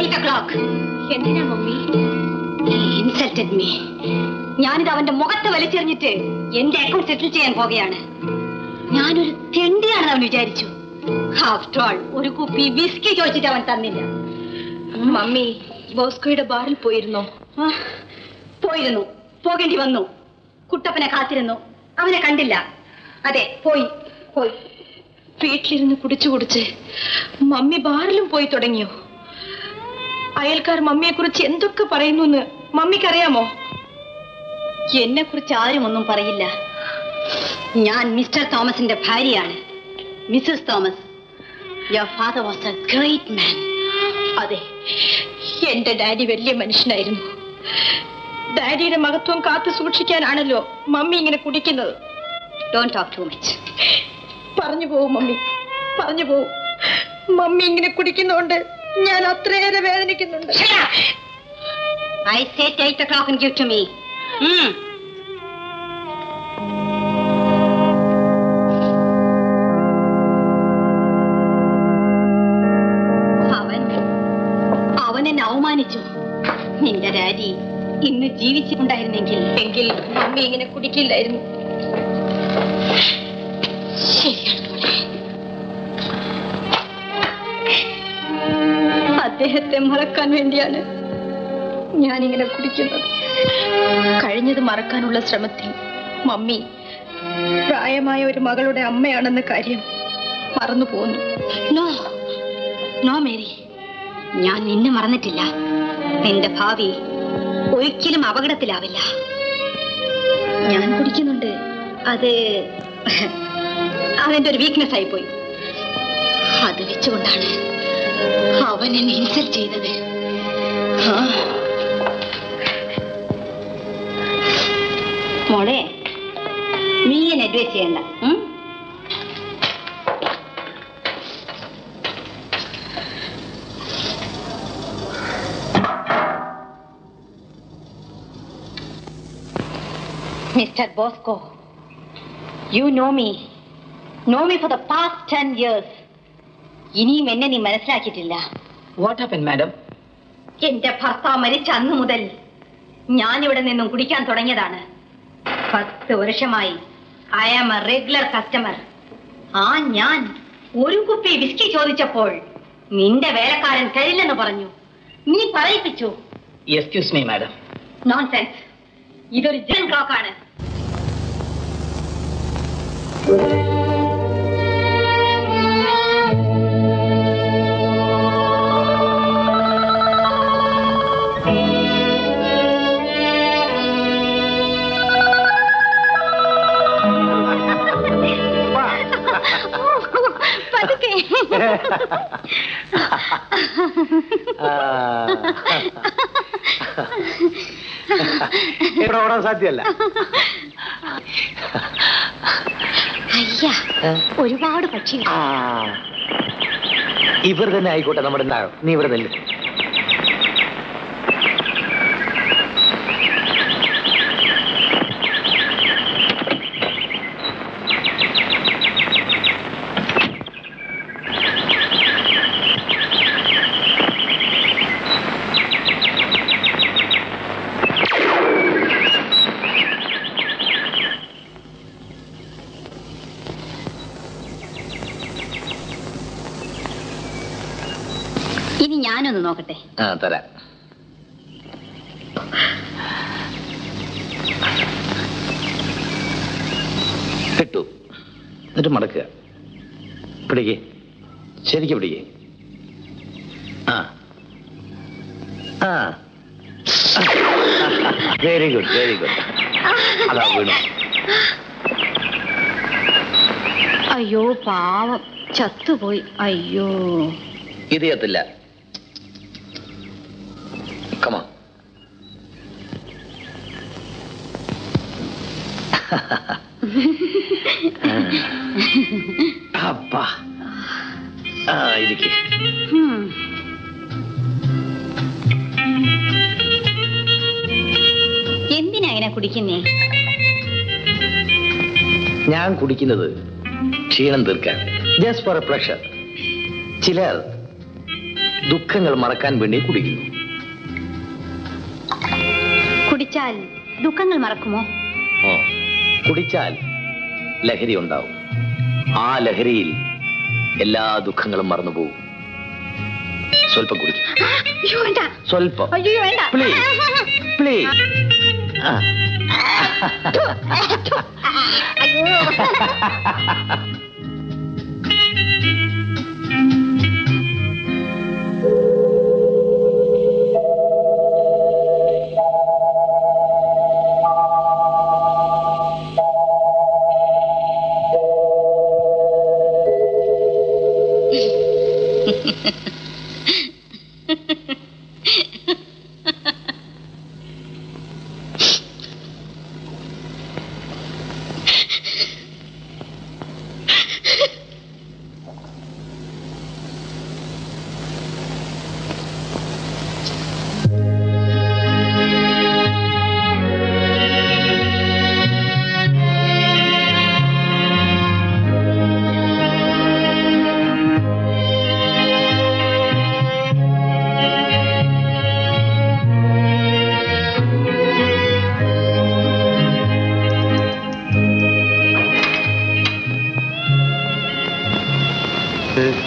8 o'clock. എന്തിനാ mummy? He insulted me. ഞാനിത് അവന്റെ മുഖത്ത് വലിച്ചെറിഞ്ഞിട്ട് എന്റെ അക്കൗണ്ട് സെറ്റിൽ ചെയ്യാൻ പോകുകയാണ്. ഞാനൊരു തെണ്ടിയാണെന്ന് അവൻ വിചാരിച്ചു. ആഫ്റ്റർ ഓൾ ഒരു കുപ്പി വിസ്കി ചോദിച്ചിട്ട് അവൻ തന്നില്ല. മമ്മി ബോസ്കോയുടെ ബാറിൽ പോയിരുന്നോ? പോയിരുന്നു. പോകേണ്ടി വന്നു. കുട്ടപ്പനെ കാത്തിരുന്നു. അവനെ കണ്ടില്ല. അതെ, പോയി. വീട്ടിലിരുന്ന് കുടിച്ച് മമ്മി ബാറിലും പോയി തുടങ്ങിയോ? അയൽക്കാർ മമ്മിയെ കുറിച്ച് എന്തൊക്കെ പറയുന്നു എന്ന് മമ്മിക്കറിയാമോ? എന്നെ കുറിച്ച് ആരും ഒന്നും പറയില്ല. ഞാൻ മിസ്റ്റർ തോമസിന്റെ ഭാര്യയാണ്, Mrs Thomas. Your father was a great man. അതെ, എന്റെ ഡാഡി വലിയ മനുഷ്യനായിരുന്നു. ഡാഡിയുടെ മഹത്വം കാത്തു സൂക്ഷിക്കാനാണല്ലോ മമ്മി ഇങ്ങനെ കുടിക്കുന്നത്. Don't talk too much. പറഞ്ഞു പോവും മമ്മി, പറഞ്ഞു പോവും. മമ്മി ഇങ്ങനെ കുടിക്കുന്നോണ്ട് ഞാൻ അത്രയേറെ വേദനിക്കുന്നുണ്ട്. I said 8 o'clock and give to me. അവൻ എന്നെ അവമാനിച്ചു. നിന്റെ ഡാഡി ഇന്ന് ജീവിച്ചിട്ടുണ്ടായിരുന്നെങ്കിൽ മമ്മി ഇങ്ങനെ കുടിക്കില്ലായിരുന്നു. ശരിയാണ് മോളെ. അദ്ദേഹത്തെ മറക്കാൻ വേണ്ടിയാണ് ഞാനിങ്ങനെ കുടിക്കുന്നത്. കഴിഞ്ഞത് മറക്കാനുള്ള ശ്രമത്തിൽ മമ്മി പ്രായമായ ഒരു മകളുടെ അമ്മയാണെന്ന കാര്യം മറന്നു പോകുന്നു. നോ മേരി, ഞാൻ നിന്നെ മറന്നിട്ടില്ല. നിന്റെ ഭാവി ഒരിക്കലും അപകടത്തിലാവില്ല. ഞാൻ കുടിക്കുന്നുണ്ട്, അതെന്റെ ഒരു വീക്ക്നെസ് ആയിപ്പോയി. അത് വെച്ചുകൊണ്ടാണ് അവൻ എന്നെ ഇൻസൾട്ട് ചെയ്തത്. മോളെ, നീ എന്നെ അഡ്വൈസ് ചെയ്യണ്ട. Mr. Bosco, you know me for the past 10 years. ഇനിയും എന്നെ നീ മനസ്സിലാക്കിയിട്ടില്ല. What happened, madam? എന്റെ ഭർത്താവ് മരിച്ച അന്ന് മുതൽ ഞാനിവിടെ നിന്നും കുടിക്കാൻ തുടങ്ങിയതാണ്. 10 വർഷമായി I am a regular customer. ഞാൻ ഒരു കുപ്പി വിസ്കി ചോദിച്ചപ്പോൾ നിന്റെ വേലക്കാരൻ തരില്ലെന്ന് പറഞ്ഞു. നീ പറയിപ്പിച്ചു. Excuse me, madam. നോൺസെൻസ്. ഇതൊരു ജൻ ക്ലോക്കാണ്. ഇവിടെ ഓടാൻ സാധ്യമല്ല. അയ്യ, ഒരുപാട് പക്ഷികൾ. ഇവർ തന്നെ ആയിക്കോട്ടെ നമ്മുടെ നാഴം. നീ ഇവിടെ നെല്ല്. ഇനി ഞാനൊന്ന് നോക്കട്ടെ. തരാം. കിട്ടു. എന്നിട്ട് മടക്കുക. പിടിക്കേ, ശരിക്കും പിടിക്കേ. Very good, very good. അതാ വീണു. അയ്യോ പാവം, ചത്തുപോയി. അയ്യോ, ഇത് ചത്തില്ല. Come on. അപ്പാ, ഇരിക്കെ. എന്തിനാ ഇങ്ങനെ കുടിക്കുന്നേ? ഞാൻ കുടിക്കുന്നത് ക്ഷീണം തീർക്കാൻ, ജസ്റ്റ് ഫോർ എ പ്ലഷർ. ചിലർ ദുഃഖങ്ങൾ മറക്കാൻ വേണ്ടി കുടിക്കുന്നു. കുടിച്ചാൽ ദുഃഖങ്ങൾ മറക്കുമോ? ഓ, കുടിച്ചാൽ ലഹരി ഉണ്ടാവും. ആ ലഹരിയിൽ എല്ലാ ദുഃഖങ്ങളും മറന്നുപോകും. സ്വല്പം കുടിക്കും. അയ്യോ വേണ്ട. സ്വല്പം. അയ്യോ വേണ്ട. Please please. അയ്യോ.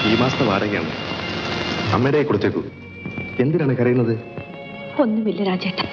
ഈ മാസത്തെ വാടകയാണ്. അമ്മയുടെ കൊടുത്തേക്കൂ. എന്തിനാണ് കരയുന്നത്? ഒന്നുമില്ല രാജേട്ടൻ.